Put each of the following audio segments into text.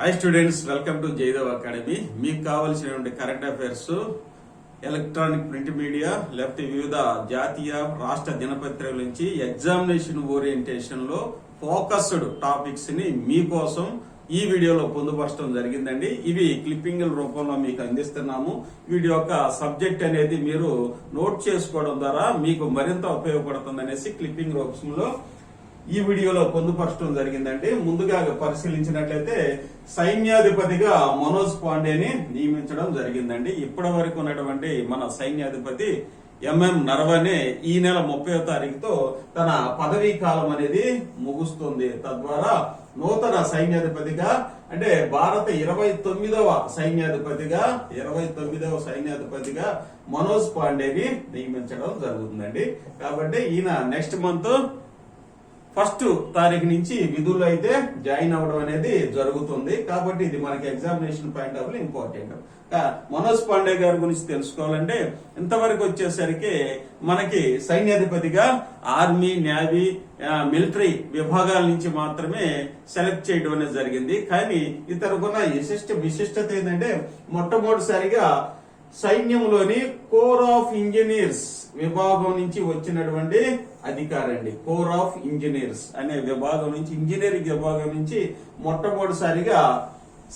Hi students, welcome to Jayadev academy. మీకు కావాల్సినటువంటి current affairs, electronic print media, లేకపోతే వివిధ జాతీయ రాష్ట్ర దినపత్రికల నుంచి ఎగ్జామినేషన్ ఓరియంటేషన్ లో ఫోకస్డ్ టాపిక్స్ ని మీకోసం ఈ వీడియోలో పొందుపరచడం జరిగిందండి. ఇవి క్లిప్పింగ్ రూపంలో మీకు అందిస్తున్నాము. వీడియో యొక్క సబ్జెక్ట్ అనేది మీరు నోట్ చేసుకోవడం ద్వారా మీకు మరింత ఉపయోగపడుతుంది అనేసి క్లిప్పింగ్ రూపంలో ఈ వీడియోలో పొందుపరచడం జరిగిందండి. ముందుగా పరిశీలించినట్లయితే సైన్యాధిపతిగా మనోజ్ పాండేని నియమించడం జరిగిందండి. ఇప్పటి వరకు ఉన్నటువంటి మన సైన్యాధిపతి ఎంఎం నరవణే ఈ నెల 30వ తారీఖుతో తన పదవీ కాలం అనేది ముగుస్తుంది. తద్వారా నూతన సైన్యాధిపతిగా అంటే భారత 29వ సైన్యాధిపతిగా మనోజ్ పాండేని నియమించడం జరుగుతుందండి. కాబట్టి ఈయన నెక్స్ట్ మంత్ 1వ తారీఖు నుంచి విధుల్లో అయితే జాయిన్ అవ్వడం అనేది జరుగుతుంది. కాబట్టి ఇది మనకి examination point of view important. Manoj Pandey గారి గురించి తెలుసుకోవాలంటే ఇంతవరకు వచ్చేసరికి మనకి సైన్యాధిపతిగా ఆర్మీ, నేవీ, మిలిటరీ విభాగాల నుంచి మాత్రమే సెలెక్ట్ చేయడం అనేది జరిగింది. కానీ ఇతరుకున్న విశిష్టత ఏంటంటే మొట్టమొదటిసారిగా సైన్యంలోని కోర్ ఆఫ్ ఇంజనీర్స్ విభాగం నుంచి వచ్చినటువంటి అధికారి అండి. కోర్ ఆఫ్ ఇంజనీర్స్ అనే విభాగం నుంచి, ఇంజనీరింగ్ విభాగం నుంచి మొట్టమొదటిసారిగా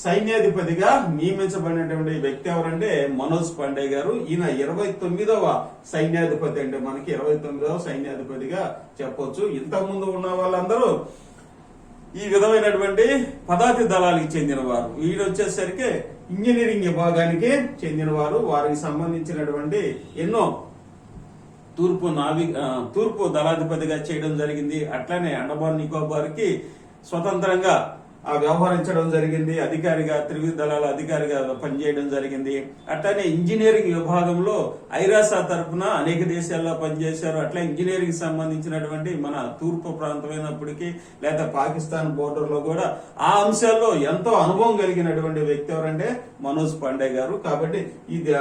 సైన్యాధిపతిగా నియమించబడినటువంటి వ్యక్తి ఎవరంటే మనోజ్ పాండే గారు. ఈయన 29వ సైన్యాధిపతి అంటే మనకి 29వ సైన్యాధిపతిగా చెప్పొచ్చు. ఇంతకు ముందు ఉన్న వాళ్ళందరూ ఈ విధమైనటువంటి పదాతి దళాలకు చెందినవారు. వీడు వచ్చేసరికి ఇంజనీరింగ్ విభాగానికి చెందినవారు. వారికి సంబంధించినటువంటి ఎన్నో తూర్పు దళాధిపతిగా చేయడం జరిగింది. అట్లానే అండమాన్ నికోబార్ కి స్వతంత్రంగా వ్యవహరించడం జరిగింది. అధికారిగా త్రివిధ దళాల అధికారిగా పనిచేయడం జరిగింది. అట్లానే ఇంజనీరింగ్ విభాగంలో ఐరాసా తరఫున అనేక దేశాల్లో పనిచేశారు. అట్లా ఇంజనీరింగ్ సంబంధించినటువంటి మన తూర్పు ప్రాంతమైనప్పటికీ లేదా పాకిస్తాన్ బోర్డర్ లో కూడా ఆ అంశాల్లో ఎంతో అనుభవం కలిగినటువంటి వ్యక్తి ఎవరంటే మనోజ్ పాండే గారు. కాబట్టి ఇది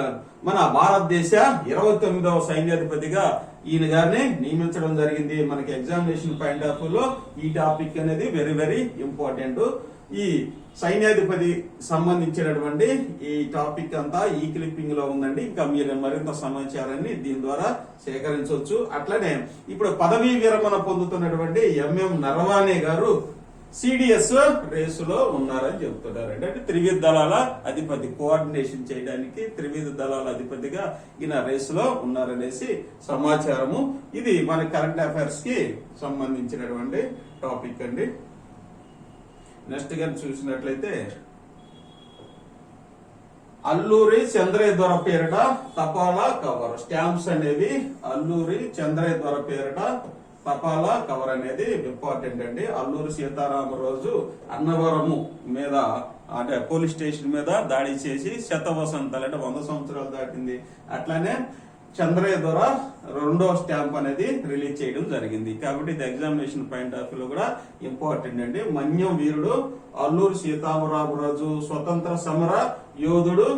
మన భారతదేశ 29వ సైన్యాధిపతిగా ఈయన గారిని నియమించడం జరిగింది. మనకి ఎగ్జామినేషన్ పాయింట్ ఆఫ్ వ్యూ లో ఈ టాపిక్ అనేది వెరీ వెరీ ఇంపార్టెంట్. ఈ సైన్యాధిపతి సంబంధించినటువంటి ఈ టాపిక్ అంతా ఈ క్లిప్పింగ్ లో ఉందండి. ఇంకా మీరు మరింత సమాచారాన్ని దీని ద్వారా సేకరించవచ్చు. అట్లనే ఇప్పుడు పదవీ విరమణ పొందుతున్నటువంటి ఎంఎం నరవాణే గారు సిడిఎస్ రేసులో ఉన్నారని చెప్తున్నారు. అంటే త్రివిధ దళాల అధిపతి, కోఆర్డినేషన్ చేయడానికి త్రివిధ దళాల అధిపతిగా ఈయన రేసులో ఉన్నారనేసి సమాచారము. ఇది మన కరెంట్ అఫైర్స్ కి సంబంధించినటువంటి టాపిక్ అండి. నెక్స్ట్ గా చూసినట్లయితే అల్లూరి చంద్రయ్య దొర పేరిట తపాలా కవర్ స్టాంప్స్ అనేవి అల్లూరి చంద్రయ్య దొర పేరిట తపాలా కవర్ అనేది ఇంపార్టెంట్ అండి. అల్లూరి సీతారామరాజు అన్నవరము మీద అంటే పోలీస్ స్టేషన్ మీద దాడి చేసి శతవసంతాలు అంటే 100 సంవత్సరాలు దాటింది. అట్లానే చంద్రయ్య ద్వారా 2వ స్టాంప్ అనేది రిలీజ్ చేయడం జరిగింది. కాబట్టి ఇది ఎగ్జామినేషన్ పాయింట్ ఆఫ్ వ్యూ లో కూడా ఇంపార్టెంట్ అండి. మన్యం వీరుడు అల్లూరి సీతారామరాజు స్వతంత్ర సమర యోధుడు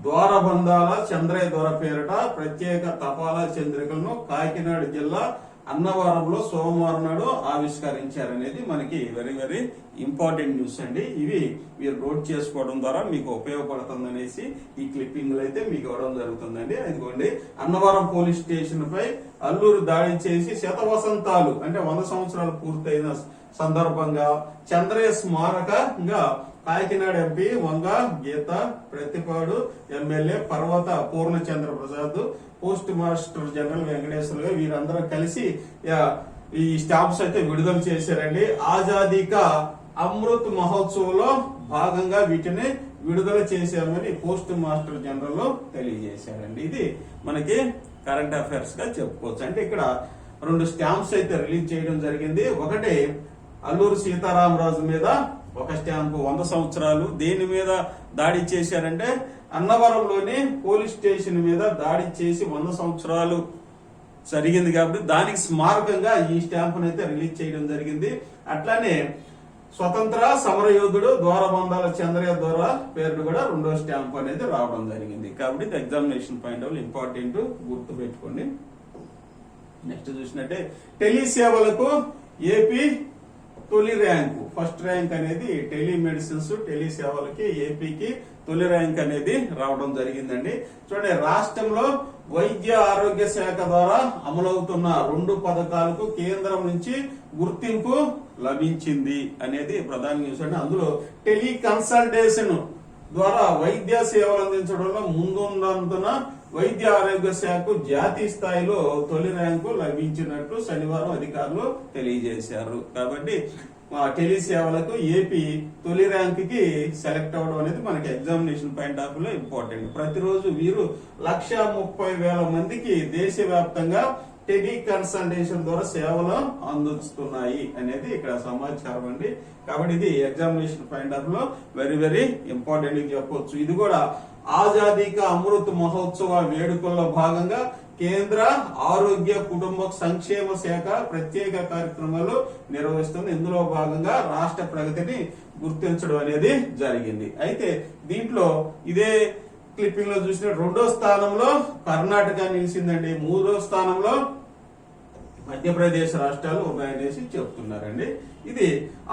ద్వారబంధాల చంద్రయ్య దొర పేరిట ప్రత్యేక తపాలా చంద్రికలను కాకినాడ జిల్లా అన్నవరంలో సోమవారం నాడు ఆవిష్కరించారనేది మనకి వెరీ వెరీ ఇంపార్టెంట్ న్యూస్ అండి. ఇవి మీరు నోట్ చేసుకోవడం ద్వారా మీకు ఉపయోగపడుతుంది అనేసి ఈ క్లిప్పింగ్ అయితే మీకు ఇవ్వడం జరుగుతుందండి. అదిగోండి, అన్నవరం పోలీస్ స్టేషన్ పై అల్లూరు దాడి చేసి శతవసంతాలు అంటే 100 సంవత్సరాలు పూర్తయిన సందర్భంగా చంద్రయ్య స్మారకంగా కాకినాడ ఎంపీ వంగ గీత, ప్రతిపాడు ఎమ్మెల్యే పర్వత Purnachandra Prasad, post master general Venkateswara వీరందరూ కలిసి ఈ స్టాంప్స్ అయితే విడుదల చేశారండి. ఆజాదీ కా అమృత్ మహోత్సవ్ లో భాగంగా వీటిని విడుదల చేశామని పోస్ట్ మాస్టర్ జనరల్ తెలియజేశారండి. ఇది మనకి కరెంట్ అఫైర్స్ గా చెప్పుకోవచ్చు. అంటే ఇక్కడ 2 స్టాంప్స్ అయితే రిలీజ్ చేయడం జరిగింది. ఒకటి అల్లూరు సీతారామరాజు మీద ఒక స్టాంపు 100 సంవత్సరాలు. దేని మీద దాడి చేశారంటే అన్నవరంలోని పోలీస్ స్టేషన్ మీద దాడి చేసి 100 సంవత్సరాలు జరిగింది కాబట్టి దానికి స్మారకంగా ఈ స్టాంపును అయితే రిలీజ్ చేయడం జరిగింది. అట్లానే స్వతంత్ర సమరయోధుడు ద్వారబంధాల చంద్రయ్య ద్వారా పేరు కూడా 2వ స్టాంప్ అనేది రావడం జరిగింది. కాబట్టి ఇది ఎగ్జామినేషన్ పాయింట్ ఆఫ్ ఇంపార్టెంట్, గుర్తు పెట్టుకోండి. నెక్స్ట్ చూసినట్టే టెలిసేవలకు ఏపీ తొలి ర్యాంకు ఫస్ట్ ర్యాంక్ అనేది టెలిమెడిసిన్స్ టెలి సేవలకి ఏపీకి తొలి ర్యాంక్ అనేది రావడం జరిగిందండి. చూడండి, రాష్ట్రంలో వైద్య ఆరోగ్య శాఖ ద్వారా అమలవుతున్న 2 పథకాలకు కేంద్రం నుంచి గుర్తింపు లభించింది అనేది ప్రధాన న్యూస్ అండి. అందులో టెలి కన్సల్టేషన్ ద్వారా వైద్య సేవలు అందించడంలో ముందున్నందున వైద్య ఆరోగ్య శాఖకు జాతీయ స్థాయిలో తొలి ర్యాంకు లభించినట్లు శనివారం అధికారులు తెలియజేశారు. కాబట్టి టెలి సేవలకు ఏపీ తొలి ర్యాంక్ కి సెలెక్ట్ అవ్వడం అనేది మనకి ఎగ్జామినేషన్ పాయింట్ ఆఫ్ లో ఇంపార్టెంట్. ప్రతిరోజు వీరు 1,30,000 మందికి దేశవ్యాప్తంగా టెలి కన్సల్టేషన్ ద్వారా సేవలు అందిస్తున్నాయి అనేది ఇక్కడ సమాచారం అండి. కాబట్టి ఇది ఎగ్జామినేషన్ పాయింట్ ఆఫ్ లో వెరీ వెరీ ఇంపార్టెంట్ చెప్పొచ్చు. ఇది కూడా ఆజాదీ కా అమృత్ మహోత్సవ వేడుకల్లో భాగంగా కేంద్ర ఆరోగ్య కుటుంబ సంక్షేమ శాఖ ప్రత్యేక కార్యక్రమాలు నిర్వహిస్తుంది. ఇందులో భాగంగా రాష్ట్ర ప్రగతిని గుర్తించడం అనేది జరిగింది. అయితే దీంట్లో ఇదే క్లిప్పింగ్ లో చూసిన 2వ స్థానంలో కర్ణాటక నిలిచిందండి. 3వ స్థానంలో మధ్యప్రదేశ్ రాష్ట్రాలు ఉన్నాయనేసి చెప్తున్నారండి. ఇది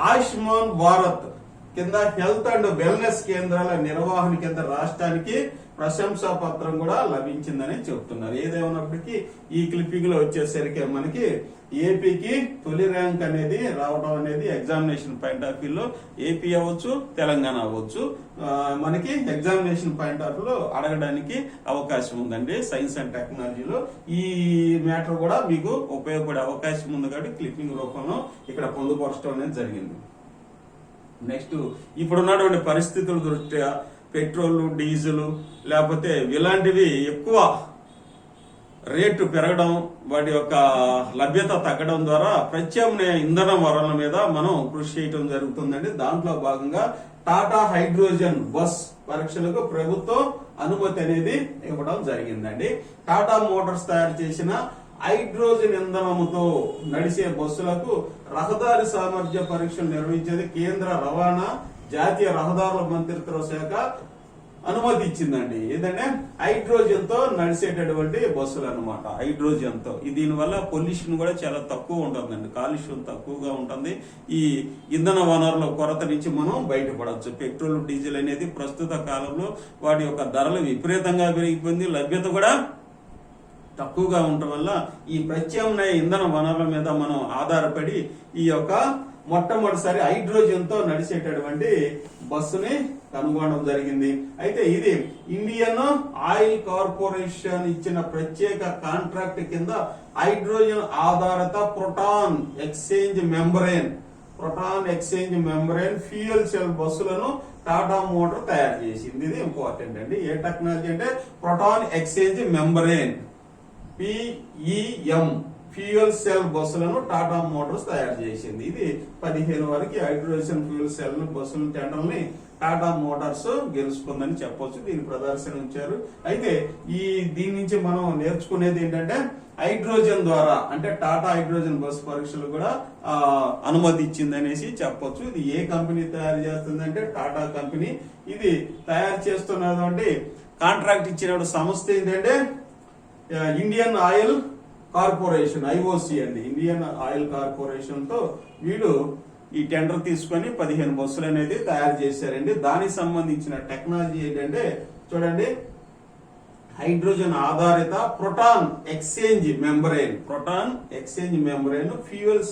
ఆయుష్మాన్ భారత్ కింద హెల్త్ అండ్ వెల్నెస్ కేంద్రాల నిర్వహణ కింద రాష్ట్రానికి ప్రశంసా పత్రం కూడా లభించిందని చెప్తున్నారు. ఏదేమైనప్పటికీ ఈ క్లిప్పింగ్ లో వచ్చేసరికి మనకి ఏపీకి తొలి ర్యాంక్ అనేది రావడం అనేది ఎగ్జామినేషన్ పాయింట్ ఆఫ్ వ్యూ లో ఏపీ అవ్వచ్చు తెలంగాణ అవ్వచ్చు మనకి ఎగ్జామినేషన్ పాయింట్ ఆఫ్ లో అడగడానికి అవకాశం ఉందండి. సైన్స్ అండ్ టెక్నాలజీలో ఈ మ్యాటర్ కూడా మీకు ఉపయోగపడే అవకాశం ఉంది కాబట్టి క్లిప్పింగ్ రూపంలో ఇక్కడ పొందుపరచడం అనేది జరిగింది. నెక్స్ట్, ఇప్పుడున్నటువంటి పరిస్థితుల దృష్ట్యా పెట్రోల్ డీజిల్ లేకపోతే ఇలాంటివి ఎక్కువ రేటు పెరగడం వాటి యొక్క లభ్యత తగ్గడం ద్వారా ప్రత్యామ్నాయ ఇంధన వనరుల మీద మనం కృషి చేయడం జరుగుతుందండి. దాంట్లో భాగంగా టాటా హైడ్రోజన్ బస్ పరీక్షలకు ప్రభుత్వం అనుమతి అనేది ఇవ్వడం జరిగిందండి. టాటా మోటార్స్ తయారు చేసిన హైడ్రోజన్ ఇంధనంతో నడిచే బస్సులకు రహదారి సామర్థ్య పరీక్షలు నిర్వహించేది కేంద్ర రవాణా జాతీయ రహదారుల మంత్రిత్వ శాఖ అనుమతి ఇచ్చిందండి. ఏంటంటే హైడ్రోజన్ తో నడిచేటటువంటి బస్సులు అనమాట. హైడ్రోజన్ తో దీనివల్ల పొల్యూషన్ కూడా చాలా తక్కువ ఉంటుందండి, కాలుష్యం తక్కువగా ఉంటుంది. ఈ ఇంధన వనరుల కొరత నుంచి మనం బయటపడవచ్చు. పెట్రోల్ డీజిల్ అనేది ప్రస్తుత కాలంలో వాటి యొక్క ధరలు విపరీతంగా పెరిగిపోయింది, లభ్యత కూడా తక్కువగా ఉండటం వల్ల ఈ ప్రత్యామ్నాయ ఇంధన వనరుల మీద మనం ఆధారపడి ఈ యొక్క మొట్టమొదటిసారి హైడ్రోజన్ తో నడిచేటటువంటి బస్సుని కనుగొనడం జరిగింది. అయితే ఇది ఇండియన్ ఆయిల్ కార్పొరేషన్ ఇచ్చిన ప్రత్యేక కాంట్రాక్ట్ కింద హైడ్రోజన్ ఆధారిత proton exchange membrane fuel cell బస్సులను టాటా మోటార్ తయారు చేసింది. ఇది ఇంపార్టెంట్ అండి. ఏ టెక్నాలజీ అంటే proton exchange membrane PEM fuel cell బస్సులను టాటా మోటార్స్ తయారు చేసింది. ఇది 15 వరకు హైడ్రోజన్ ఫ్యూయల్ సెల్ బస్సుల టెండర్ని టాటా మోటార్స్ గెలుచుకుందని చెప్పొచ్చు. దీని ప్రదర్శన ఉంచారు. అయితే దీని నుంచి మనం నేర్చుకునేది ఏంటంటే హైడ్రోజన్ ద్వారా అంటే టాటా హైడ్రోజన్ బస్సు పరీక్షలు కూడా అనుమతి ఇచ్చింది అనేసి చెప్పొచ్చు. ఇది ఏ కంపెనీ తయారు చేస్తుందంటే టాటా కంపెనీ. ఇది తయారు చేస్తున్నటువంటి కాంట్రాక్ట్ ఇచ్చిన సంస్థ ఏంటంటే ఇండియన్ ఆయిల్ కార్పొరేషన్ IOC అండి. ఇండియన్ ఆయిల్ కార్పొరేషన్ తో వీళ్ళు ఈ టెండర్ తీసుకొని 15 బస్సులు అనేది తయారు చేశారండి. దానికి సంబంధించిన టెక్నాలజీ ఏంటంటే చూడండి, హైడ్రోజన్ ఆధారిత proton exchange membrane fuel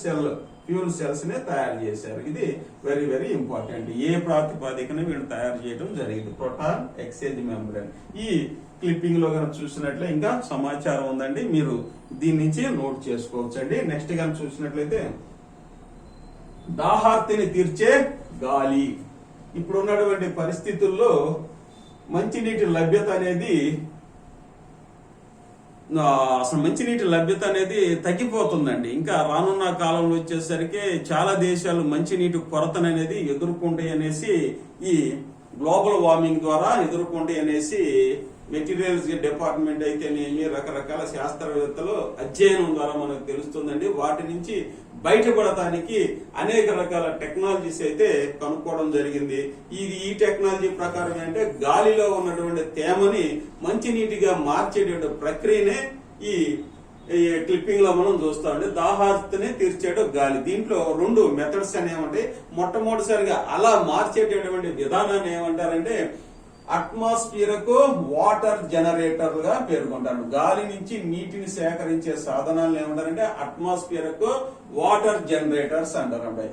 cells ని తయారు చేశారు. ఇది వెరీ వెరీ ఇంపార్టెంట్. ఏ ప్రాతిపదికన వీళ్ళు తయారు చేయడం జరిగింది, ప్రోటాన్ ఎక్స్చేంజ్ మెంబ్రేన్. ఈ క్లిప్పింగ్ లో కనుక చూసినట్లే ఇంకా సమాచారం ఉందండి, మీరు దీని నుంచి నోట్ చేసుకోవచ్చు అండి. నెక్స్ట్ కనుక చూసినట్లయితే దాహార్తిని తీర్చే గాలి. ఇప్పుడు ఉన్నటువంటి పరిస్థితుల్లో మంచినీటి లభ్యత అనేది తగ్గిపోతుందండి. ఇంకా రానున్న కాలంలో వచ్చేసరికి చాలా దేశాలు మంచినీటి కొరతను అనేది ఎదుర్కొంటాయి అనేసి ఈ గ్లోబల్ వార్మింగ్ ద్వారా ఎదుర్కొంటాయి అనేసి మెటీరియల్స్ డిపార్ట్మెంట్ అయితేనేమి రకరకాల శాస్త్రవేత్తలు అధ్యయనం ద్వారా మనకు తెలుస్తుందండి. వాటి నుంచి బయటపడటానికి అనేక రకాల టెక్నాలజీస్ అయితే కనుక్కోవడం జరిగింది. ఈ టెక్నాలజీ ప్రకారం అంటే గాలిలో ఉన్నటువంటి తేమని మంచినీటిగా మార్చేటువంటి ప్రక్రియనే ఈ ఈ క్లిప్పింగ్ లో మనం చూస్తామండి. దాహార్తిని తీర్చేట గాలి. దీంట్లో రెండు మెథడ్స్ అని ఏమంటే, మొట్టమొదటిసారిగా అలా మార్చేటటువంటి విధానాన్ని ఏమంటారంటే అట్మాస్ఫియర్ కు వాటర్ జనరేటర్ గా పేర్కొంటారు. గాలి నుంచి నీటిని సేకరించే సాధనాలను ఏమంటారంటే అట్మాస్ఫియర్ కు వాటర్ జనరేటర్స్ అంటారండి.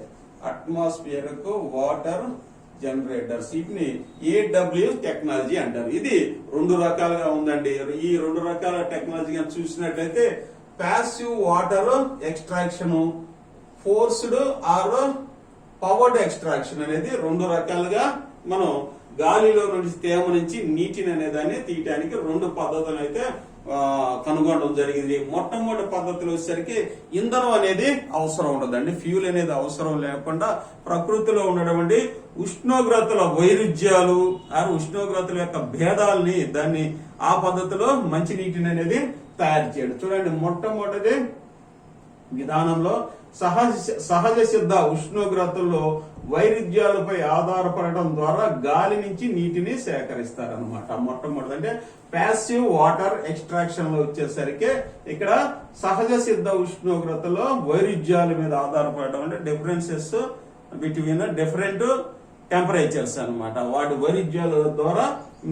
అట్మాస్ఫియర్ కు వాటర్ జనరేటర్స్, వీటిని AW టెక్నాలజీ అంటారు. ఇది రెండు రకాలుగా ఉందండి. ఈ రెండు రకాల టెక్నాలజీ చూసినట్లయితే passive water extraction, forced or powered extraction అనేది రెండు రకాలుగా మనం గాలిలో నుంచి తేమ నుంచి నీటిని అనే దాన్ని తీయటానికి రెండు పద్ధతులు అయితే కనుగొనడం జరిగింది. మొట్టమొదటి పద్ధతిలో వచ్చేసరికి ఇంధనం అనేది అవసరం ఉండదండి. ఫ్యూల్ అనేది అవసరం లేకుండా ప్రకృతిలో ఉన్నటువంటి ఉష్ణోగ్రతల వైరుధ్యాలు ఉష్ణోగ్రతల యొక్క భేదాలని దాన్ని ఆ పద్ధతిలో మంచి నీటిని అనేది తయారు చేయడం. చూడండి, మొట్టమొదటి విధానంలో సహజ సిద్ధ ఉష్ణోగ్రతల్లో వైరుధ్యాలపై ఆధారపడటం ద్వారా గాలి నుంచి నీటిని సేకరిస్తారనమాట. మొట్టమొదటి అంటే ప్యాసివ్ వాటర్ ఎక్స్ట్రాక్షన్ లో వచ్చేసరికి ఇక్కడ సహజ సిద్ధ ఉష్ణోగ్రతలో వైరుధ్యాల మీద ఆధారపడటం అంటే డిఫరెన్సెస్ బిట్వీన్ డిఫరెంట్ టెంపరేచర్స్ అన్నమాట. వాటి వైరుధ్యాల ద్వారా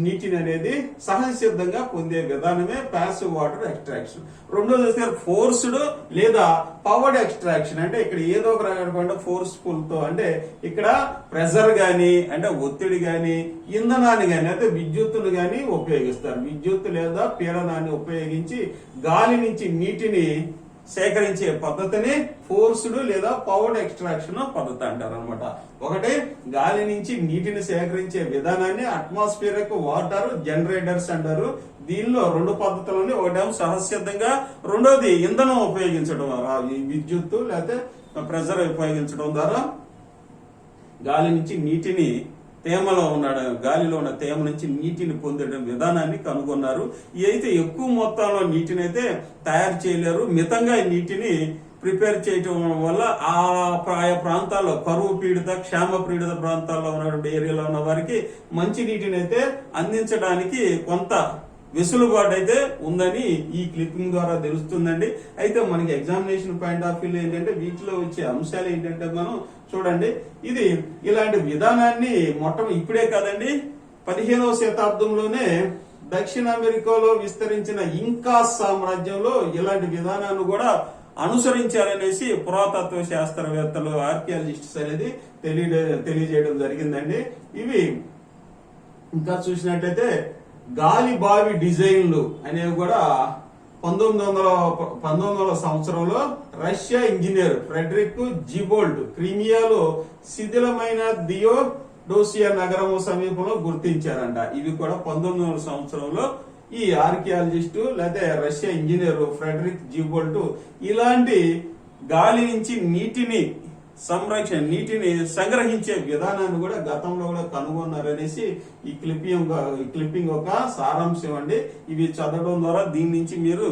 నీటిని అనేది సహజ సిద్ధంగా పొందే విధానమే ప్యాసివ్ వాటర్ ఎక్స్ట్రాక్షన్. రెండోది ఫోర్స్డ్ లేదా పవర్డ్ ఎక్స్ట్రాక్షన్. అంటే ఇక్కడ ఏదో ఒక రకమైన ఫోర్స్ఫుల్ తో, అంటే ఇక్కడ ప్రెషర్ గాని అంటే ఒత్తిడి గాని ఇంధనాన్ని గాని అయితే విద్యుత్తును గాని ఉపయోగిస్తారు. విద్యుత్ లేదా పీడనాన్ని ఉపయోగించి గాలి నుంచి నీటిని సేకరించే పద్ధతిని ఫోర్స్డ్ లేదా పవర్డ్ ఎక్స్ట్రాక్షన్ పద్ధతి అంటారు అనమాట. ఒకటి గాలి నుంచి నీటిని సేకరించే విధానాన్ని అట్మాస్ఫియర్ వాటర్ జనరేటర్స్ అంటారు. దీనిలో రెండు పద్ధతులని, ఒకటేమో సహజసిద్ధంగా, రెండోది ఇంధనం ఉపయోగించడం ద్వారా విద్యుత్తు లేకపోతే ప్రెషర్ ఉపయోగించడం ద్వారా గాలి నుంచి నీటిని గాలిలో ఉన్న తేమ నుంచి నీటిని పొందడం విధానాన్ని కనుగొన్నారు. ఈ అయితే ఎక్కువ మొత్తంలో నీటిని అయితే తయారు చేయలేరు. మితంగా నీటిని ప్రిపేర్ చేయటం వల్ల ఆయా ప్రాంతాల్లో కరువు పీడిత క్షామ పీడిత ప్రాంతాల్లో ఉన్నటువంటి ఏరియాలో ఉన్న వారికి మంచి నీటిని అయితే అందించడానికి కొంత వెసులుబాటు అయితే ఉందని ఈ క్లిప్పింగ్ ద్వారా తెలుస్తుందండి. అయితే మనకి ఎగ్జామినేషన్ పాయింట్ ఆఫ్ వ్యూ ఏంటంటే వీటిలో వచ్చే అంశాలు ఏంటంటే మనం చూడండి, ఇది ఇలాంటి విధానాన్ని ఇప్పుడే కాదండి 15వ శతాబ్దంలోనే దక్షిణ అమెరికాలో విస్తరించిన ఇంకా సామ్రాజ్యంలో ఇలాంటి విధానాన్ని కూడా అనుసరించారనేసి పురాతత్వ శాస్త్రవేత్తలు ఆర్కియాలజిస్ట్స్ అనేది తెలియజేయడం జరిగిందండి. ఇవి ఇంకా చూసినట్లయితే గాలి బావి డిజైన్లు అనేవి కూడా 1900వ సంవత్సరంలో రష్యా ఇంజనీర్ ఫ్రెడరిక్ జిబోల్ట్ క్రిమియాలో శిథిలమైన దియోడోసియా నగరం సమీపంలో గుర్తించారంట. ఇవి కూడా 1900వ సంవత్సరంలో ఈ ఆర్కియాలజిస్టు లేదా రష్యా ఇంజనీర్ ఫ్రెడరిక్ జిబోల్ట్ ఇలాంటి గాలి నుంచి నీటిని సంగ్రహించే విధానాన్ని కూడా గతంలో కూడా కనుగొన్నారనేసి ఈ క్లిప్పింగ్ ఒక సారాంశం అండి. ఇవి చదవడం ద్వారా దీని నుంచి మీరు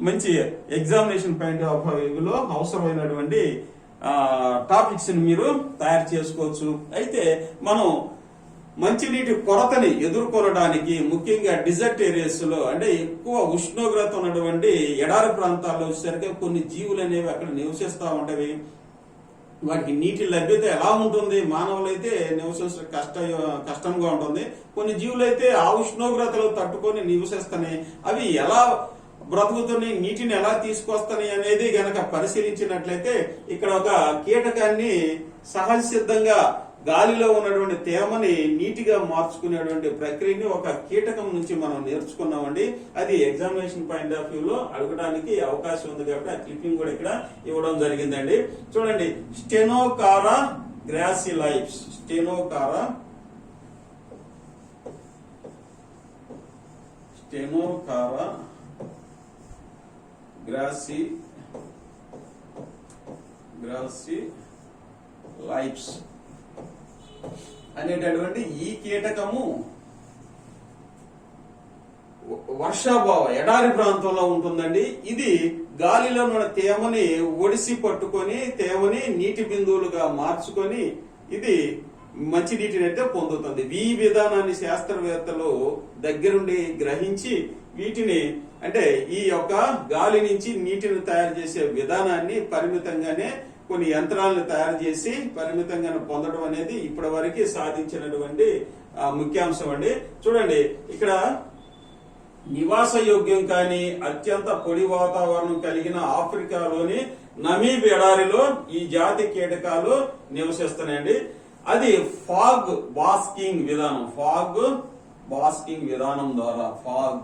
మంచి ఎగ్జామినేషన్ పాయింట్ ఆఫ్ వ్యూలో అవసరమైనటువంటి టాపిక్స్ ని మీరు తయారు చేసుకోవచ్చు. అయితే మనం మంచినీటి కొరతని ఎదుర్కొనడానికి ముఖ్యంగా డిజర్ట్ ఏరియాస్ లో అంటే ఎక్కువ ఉష్ణోగ్రత ఉన్నటువంటి ఎడారి ప్రాంతాల్లో వచ్చేసరికి కొన్ని జీవులు అనేవి అక్కడ నివసిస్తూ ఉంటవి. వాటికి నీటి లభ్యత ఎలా ఉంటుంది, మానవులైతే నివసించడం కష్టంగా ఉంటుంది. కొన్ని జీవులు అయితే ఆ ఉష్ణోగ్రతలు తట్టుకొని నివసిస్తాయి. అవి ఎలా బ్రతుకుతున్నాయి, నీటిని ఎలా తీసుకొస్తాయి అనేది గనక పరిశీలించినట్లయితే ఇక్కడ ఒక కీటకాన్ని సహజ సిద్ధంగా గాలిలో ఉన్నటువంటి తేమని నీటిగా మార్చుకునేటువంటి ప్రక్రియని ఒక కీటకం నుంచి మనం నేర్చుకున్నామండి. అది ఎగ్జామినేషన్ పాయింట్ ఆఫ్ వ్యూలో అడగడానికి అవకాశం ఉంది కాబట్టి ఆ క్లిప్పింగ్ కూడా ఇక్కడ ఇవ్వడం జరిగిందండి. చూడండి, స్టెనోకారా గ్రాసిలైప్స్, స్టెనోకారా గ్రాసిలైప్స్ అనేటటువంటి ఈ కీటకము వర్షాభావ ఎడారి ప్రాంతంలో ఉంటుందండి. ఇది గాలిలో ఉన్న తేమని ఒడిసి పట్టుకొని తేమని నీటి బిందువులుగా మార్చుకొని ఇది మంచినీటిని అయితే పొందుతుంది. ఈ విధానాన్ని శాస్త్రవేత్తలు దగ్గరుండి గ్రహించి వీటిని అంటే ఈ యొక్క గాలి నుంచి నీటిని తయారు చేసే విధానాన్ని పరిమితంగానే కొన్ని యంత్రాలను తయారు చేసి పరిమితంగా పొందడం అనేది ఇప్పటి వరకు సాధించినటువంటి ముఖ్యాంశం అండి. చూడండి ఇక్కడ నివాస యోగ్యం కానీ అత్యంత పొడి వాతావరణం కలిగిన ఆఫ్రికాలోని నమీబ్ ఎడారిలో ఈ జాతి కీటకాలు నివసిస్తున్నాయండి. అది ఫాగ్ బాస్కింగ్ విధానం ద్వారా ఫాగ్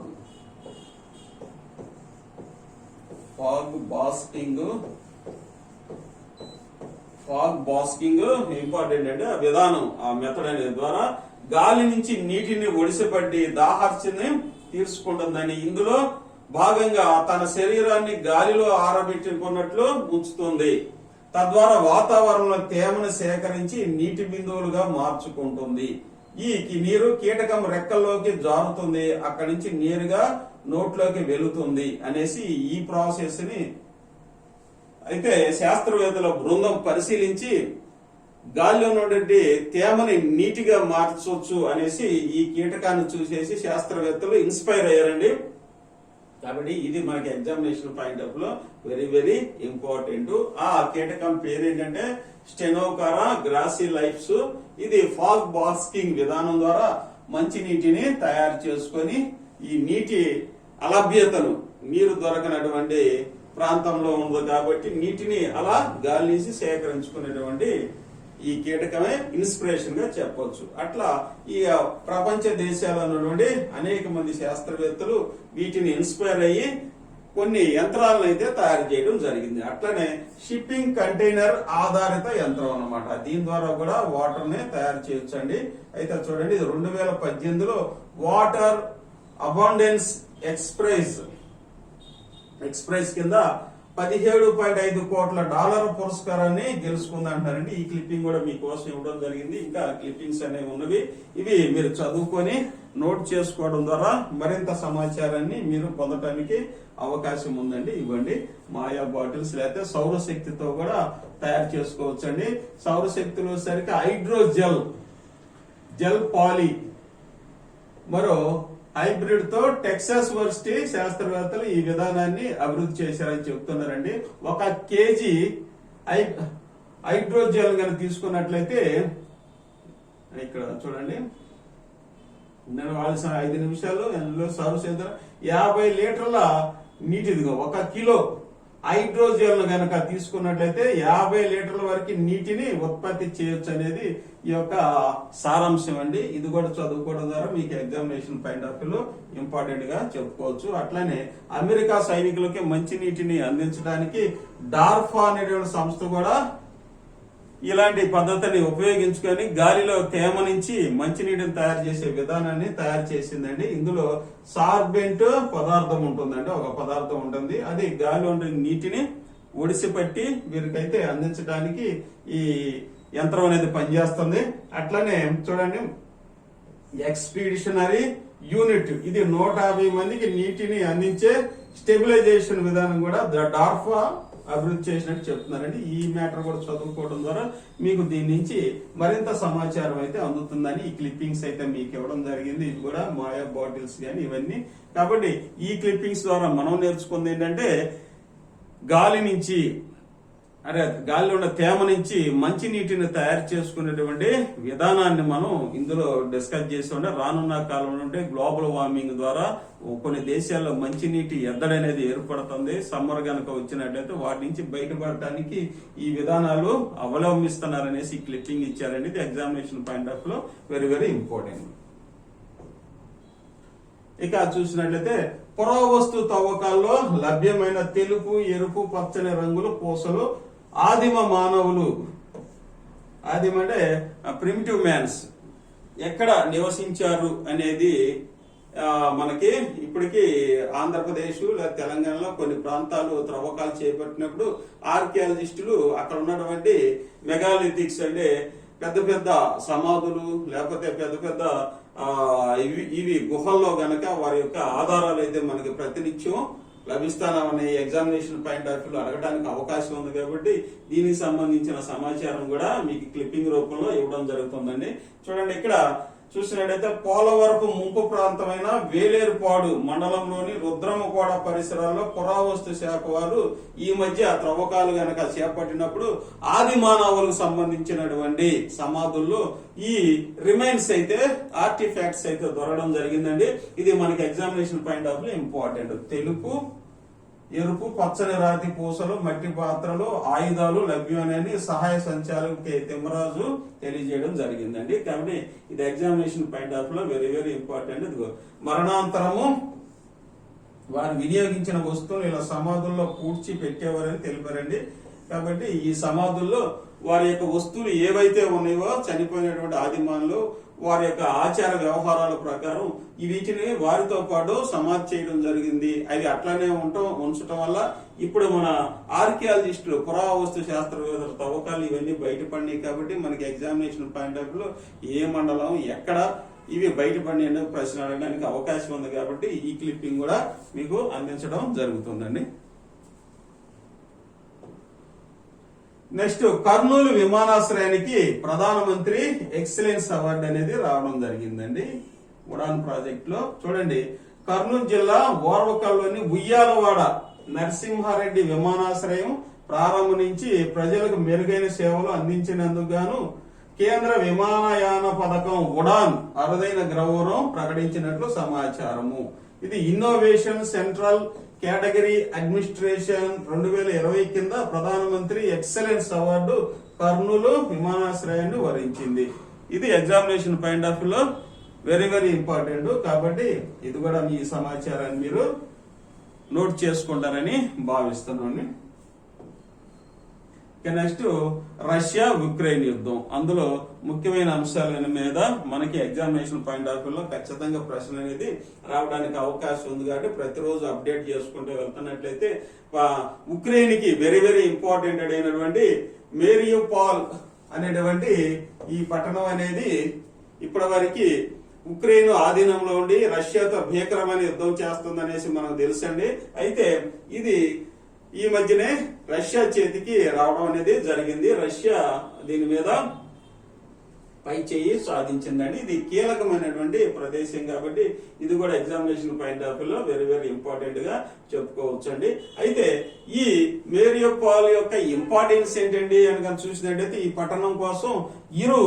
బాస్కింగ్ ఇంపార్టెంట్ అంటే ఆ విధానం, ఆ మెథడ్ అనేది ద్వారా గాలి నుంచి నీటిని ఒడిసిపట్టి దాహర్చిని తీర్చుకుంటుందని, ఇందులో భాగంగా తన శరీరాన్ని గాలిలో ఆరబెట్టుకున్నట్లు ఉంచుతుంది. తద్వారా వాతావరణంలో తేమను సేకరించి నీటి బిందువులుగా మార్చుకుంటుంది. ఈ నీరు కీటకం రెక్కల్లోకి జారుతుంది, అక్కడి నుంచి నేరుగా నోట్లోకి వెళుతుంది అనేసి ఈ ప్రాసెస్ ని అయితే శాస్త్రవేత్తల బృందం పరిశీలించి గాలిలో ఉన్నటువంటి తేమని నీటిగా మార్చవచ్చు అనేసి ఈ కీటకాన్ని చూసేసి శాస్త్రవేత్తలు ఇన్స్పైర్ అయ్యారండి. కాబట్టి ఇది మనకి ఎగ్జామినేషన్ పాయింట్ ఆఫ్ లో వెరీ వెరీ ఇంపార్టెంట్. ఆ కీటకం పేరు ఏంటంటే స్టెనోకారా గ్రాసిలైప్స్. ఇది ఫాగ్ బాస్కింగ్ విధానం ద్వారా మంచి నీటిని తయారు చేసుకొని ఈ నీటి అలభ్యతను, నీరు దొరకనటువంటి ప్రాంతంలో ఉంది కాబట్టి నీటిని అలా గాలి నుంచి సేకరించుకునేటువంటి ఈ కీటకమే ఇన్స్పిరేషన్ గా చెప్పొచ్చు. అట్లా ఈ ప్రపంచ దేశాల్లో ఉన్నటువంటి అనేక మంది శాస్త్రవేత్తలు వీటిని ఇన్స్పైర్ అయ్యి కొన్ని యంత్రాలను అయితే తయారు చేయడం జరిగింది. అట్లనే షిప్పింగ్ కంటైనర్ ఆధారిత యంత్రం అన్నమాట. దీని ద్వారా కూడా వాటర్ ని తయారు చేయొచ్చండి. అయితే చూడండి, ఇది 2018లో వాటర్ అబాండెన్స్ ఎక్స్ప్రెస్ కింద $17.5 కోట్ల పురస్కారాన్ని గెలుచుకుంది అంటారండి. ఈ క్లిప్పింగ్ కూడా మీకోసం ఇవ్వడం జరిగింది. ఇంకా క్లిప్పింగ్స్ అనేవి ఉన్నవి. ఇవి మీరు చదువుకొని నోట్ చేసుకోవడం ద్వారా మరింత సమాచారాన్ని మీరు పొందడానికి అవకాశం ఉందండి. ఇవ్వండి మాయా బాటిల్స్, లేకపోతే సౌరశక్తితో కూడా తయారు చేసుకోవచ్చండి. సౌరశక్తిలో సరికి హైడ్రోజెల్ పాలీ మరో హైబ్రిడ్ తో టెక్సాస్ యూనివర్సిటీ శాస్త్రవేత్తలు ఈ విధానాన్ని అభివృద్ధి చేశారని చెప్తున్నారండి. 1 కేజీ హైడ్రోజెల్ కనుక తీసుకున్నట్లయితే ఇక్కడ చూడండి, నేను వాళ్ళ 5 నిమిషాలు సౌరశక్తి 50 లీటర్ల నీటిదిగా 1 కిలో హైడ్రోజెల్ గనక తీసుకున్నట్లయితే 50 లీటర్ల వరకు నీటిని ఉత్పత్తి చేయొచ్చు అనేది ఈ యొక్క సారాంశం అండి. ఇది కూడా చదువుకోవడం ద్వారా మీకు examination point of view important గా చెప్పుకోవచ్చు. అట్లానే అమెరికా సైనికులకి మంచి నీటిని అందించడానికి డార్ఫా అనేటువంటి సంస్థ కూడా ఇలాంటి పద్ధతిని ఉపయోగించుకొని గాలిలో తేమ నుంచి మంచినీటిని తయారు చేసే విధానాన్ని తయారు చేసిందండి. ఇందులో సార్బెంట్ పదార్థం ఉంటుందండి, ఒక పదార్థం ఉంటుంది. అది గాలిలో ఉండే నీటిని ఒడిసిపట్టి వీరికైతే అందించడానికి ఈ యంత్రం అనేది పనిచేస్తుంది. అట్లనే చూడండి, ఎక్స్పీడిషనరీ యూనిట్, ఇది 150 మందికి నీటిని అందించే స్టెబిలైజేషన్ విధానం కూడా డార్ఫా అభివృద్ధి చేసినట్టు చెప్తున్నారండి. ఈ మ్యాటర్ కూడా చదువుకోవడం ద్వారా మీకు దీని నుంచి మరింత సమాచారం అయితే అందుతుందని ఈ క్లిప్పింగ్స్ అయితే మీకు ఇవ్వడం జరిగింది. ఇది కూడా మాయా బాటిల్స్ కానీ ఇవన్నీ. కాబట్టి ఈ క్లిప్పింగ్స్ ద్వారా మనం నేర్చుకుంది ఏంటంటే గాలిలో ఉన్న తేమ నుంచి మంచి నీటిని తయారు చేసుకునేటువంటి విధానాన్ని మనం ఇందులో డిస్కస్ చేసి ఉంటే రానున్న కాలంలో ఉంటే గ్లోబల్ వార్మింగ్ ద్వారా కొన్ని దేశాల్లో మంచినీటి ఎద్దడి అనేది ఏర్పడుతుంది. సమ్మర్ గనక వచ్చినట్లయితే వాటి నుంచి బయటపడటానికి ఈ విధానాలు అవలంబిస్తున్నారనేసి ఈ క్లిప్పింగ్ ఇచ్చారండి. ఇది ఎగ్జామినేషన్ పాయింట్ ఆఫ్ లో వెరీ వెరీ ఇంపార్టెంట్. ఇక చూసినట్లయితే పురావస్తు తవ్వకాల్లో లభ్యమైన తెలుపు, ఎరుపు, పచ్చని రంగులు పూసలు ఆదిమ మానవులు, అంటే ప్రిమిటివ్ మ్యాన్స్ ఎక్కడ నివసించారు అనేది మనకి ఇప్పటికీ ఆంధ్రప్రదేశ్ లేదా తెలంగాణలో కొన్ని ప్రాంతాలు త్రవ్వకాలు చేపట్టినప్పుడు ఆర్కియాలజిస్టులు అక్కడ ఉన్నటువంటి మెగాలిథిక్స్ అంటే పెద్ద పెద్ద సమాధులు లేకపోతే పెద్ద పెద్ద ఇవి గుహల్లో గనక వారి యొక్క ఆధారాలు అయితే మనకి ప్రతినిత్యం లభిస్తానని ఎగ్జామినేషన్ పాయింట్ ఆఫ్ వ్యూ అడగడానికి అవకాశం ఉంది కాబట్టి దీనికి సంబంధించిన సమాచారం కూడా మీకు క్లిప్పింగ్ రూపంలో ఇవ్వడం జరుగుతుందండి. చూడండి, ఇక్కడ చూసినట్టయితే పోలవరపు ముంపు ప్రాంతమైన వేలేరుపాడు మండలంలోని రుద్రమకోడ పరిసరాల్లో పురావస్తు శాఖ వారు ఈ మధ్య త్రవ్వకాలు గనక చేపట్టినప్పుడు ఆది మానవులకు సంబంధించినటువంటి సమాధుల్లో ఈ రిమైన్స్ అయితే ఆర్టిఫాక్ట్స్ అయితే దొరకడం జరిగిందండి. ఇది మనకి examination point of view important. తెలుపు, ఎరుపు, పచ్చని రాతి పూసలు, మట్టి పాత్రలు, ఆయుధాలు లభ్యమని సహాయ సంచాలకు కె తిమ్మరాజు తెలియజేయడం జరిగిందండి. కాబట్టి ఇది ఎగ్జామినేషన్ పాయింట్ ఆఫ్ లో వెరీ వెరీ ఇంపార్టెంట్. ఇదిగో మరణాంతరము వారు వినియోగించిన వస్తువులు ఇలా సమాధుల్లో పూడ్చి పెట్టేవారని తెలిపారండి. కాబట్టి ఈ సమాధుల్లో వారి యొక్క వస్తువులు ఏవైతే ఉన్నాయో చనిపోయినటువంటి ఆదిమానులు వారి యొక్క ఆచార వ్యవహారాల ప్రకారం వీటిని వారితో పాటు సమాధి చేయడం జరిగింది. అవి అట్లానే ఉంచడం వల్ల ఇప్పుడు మన ఆర్కియాలజిస్టులు, పురావస్తు శాస్త్రవేత్తల తవ్వకాలు ఇవన్నీ బయటపడినాయి. కాబట్టి మనకి ఎగ్జామినేషన్ పాయింట్ ఆఫ్ లో ఏ మండలం ఎక్కడ ఇవి బయటపడిన ప్రశ్న అడగడానికి అవకాశం ఉంది. కాబట్టి ఈ క్లిప్పింగ్ కూడా మీకు అందించడం జరుగుతుందండి. నెక్స్ట్, కర్నూలు విమానాశ్రయానికి ప్రధానమంత్రి ఎక్సలెన్స్ అవార్డు అనేది రావడం జరిగిందండి ఉడాన్ ప్రాజెక్ట్ లో. చూడండి, కర్నూలు జిల్లా ఓర్వకల్లోని ఉయ్యాలవాడ నరసింహారెడ్డి విమానాశ్రయం ప్రారంభం నుంచి ప్రజలకు మెరుగైన సేవలు అందించినందుకు గాను కేంద్ర విమానయాన పథకం ఉడాన్ అరుదైన గౌరవం ప్రకటించినట్లు సమాచారము. ఇది ఇన్నోవేషన్ సెంట్రల్ కేటగిరీ అడ్మినిస్ట్రేషన్ 2020 కింద ప్రధానమంత్రి ఎక్సలెన్స్ అవార్డు కర్నూలు విమానాశ్రయాన్ని వరించింది. ఇది ఎగ్జామినేషన్ పాయింట్ ఆఫ్ వ్యూ లో వెరీ వెరీ ఇంపార్టెంట్. కాబట్టి ఇది కూడా మీ సమాచారాన్ని మీరు నోట్ చేసుకుంటారని భావిస్తున్నాను. నెక్స్ట్, రష్యా ఉక్రెయిన్ యుద్ధం. అందులో ముఖ్యమైన అంశాల మీద మనకి ఎగ్జామినేషన్ పాయింట్ ఆఫ్ వ్యూ లో ఖచ్చితంగా ప్రశ్న అనేది రావడానికి అవకాశం ఉంది. కాబట్టి ప్రతిరోజు అప్డేట్ చేసుకుంటూ వెళ్తున్నట్లయితే ఉక్రెయిన్ కి వెరీ వెరీ ఇంపార్టెంట్ అయినటువంటి మేరియోపాల్ అనేటువంటి ఈ పట్టణం అనేది ఇప్పటి వరకు ఉక్రెయిన్ ఆధీనంలో ఉండి రష్యాతో భీకరమైన యుద్ధం చేస్తుందనేసి మనకు తెలుసండి. అయితే ఇది ఈ మధ్యనే రష్యా చేతికి రావడం అనేది జరిగింది. రష్యా దీని మీద పై చేయి సాధించిందండి. ఇది కీలకమైనటువంటి ప్రదేశం కాబట్టి ఇది కూడా ఎగ్జామినేషన్ పాయింట్ ఆఫ్ వ్యూ లో వెరీ వెరీ ఇంపార్టెంట్ గా చెప్పుకోవచ్చండి. అయితే ఈ మేరియోపాల్ యొక్క ఇంపార్టెన్స్ ఏంటండి అని చూసినట్టయితే ఈ పట్టణం కోసం ఇరు